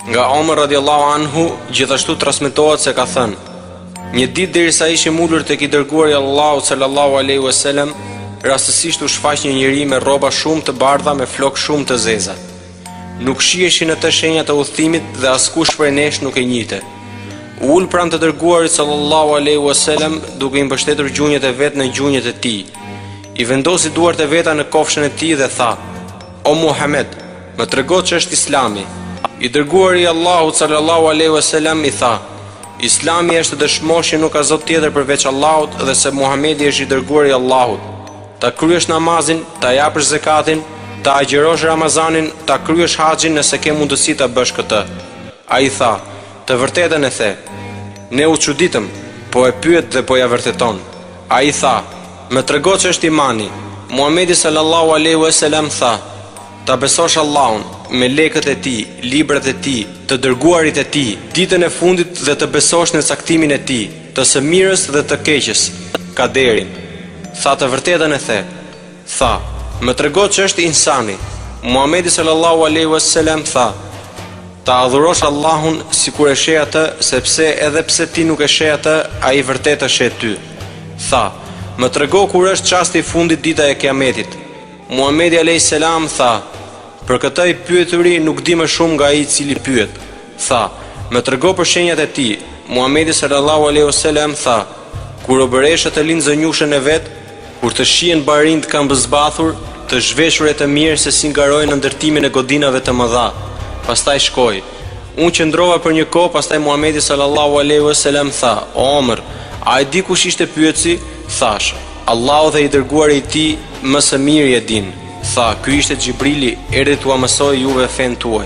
Nga Omer radiallahu anhu gjithashtu transmetohet se ka thënë: një ditë derisa ishim ulur tek I dërguari I Allahut sallallahu alaihi wasallam, rastësisht u shfaq një njeri me rroba shumë të bardha me flokë shumë të zeza. Nuk shiheshin atë shenja të udhëtimit dhe askush prej nesh nuk e njihte. U ul pranë të dërguarit sallallahu alaihi wasallam duke I mbështetur gjunjët e vet në gjunjët e tij. I vendosi duart e veta në kofshën e tij dhe tha: O Muhammed, më trego ç'është Islami. I dërguari I Allahut sallallahu alaihi wasallam I tha: Islami është të dëshmosh që nuk ka zot tjetër përveç Allahut dhe se Muhamedi është I dërguari I Allahut. Ta kryesh namazin, ta japësh zakatin, ta agjërosh Ramazanin, ta kryesh haxhin nëse ke mundësi ta bësh këtë. Ai tha: Të vërtetën e the. Ne u çuditëm, po e pyet dhe po ja vërteton. Ai tha: Më trego ç'është imani. Muhamedi sallallahu alaihi wasallam tha: Ta besosh Allahun, melekët e tij, librat e tij, të dërguarit e tij, ditën e fundit dhe të besosh në caktimin e tij, të së mirës dhe të keqes, kaderin. Tha: Të vërtetën e the. Tha: Më trego ç'është insani. Muhamedi sallallahu alaihi wasallam tha: Ta adhurosh Allahun sikur e sheh atë, sepse edhe pse ti nuk e sheh atë, ai vërtet e sheh ty. Tha: Më trego kur është çasti I fundit, dita e Kiametit. Muhamedi alayhis salam tha: Për këtë I pyeturi nuk di më shumë nga ai I cili pyet. Tha: Më trego për shenjat e tij. Muhamedi sallallahu alaihi wasallam tha: Kur obëresha të lind zënjushën e vet, kur të shihen barind këmbëzbathur, të zhveshur e të mirë se si ngarojnë në ndërtimin e godinave të mëdha. Pastaj shkoi. Unë qëndrova për një kohë, pastaj Muhamedi sallallahu alaihi wasallam tha: O Omer, a e di kush ishte pyetësi? Thash: Allahu dhe I dërguari I tij më së miri e din. Tha: Ky ishte Xhibrili, erdhi t'ua mësoj juve fen tuaj.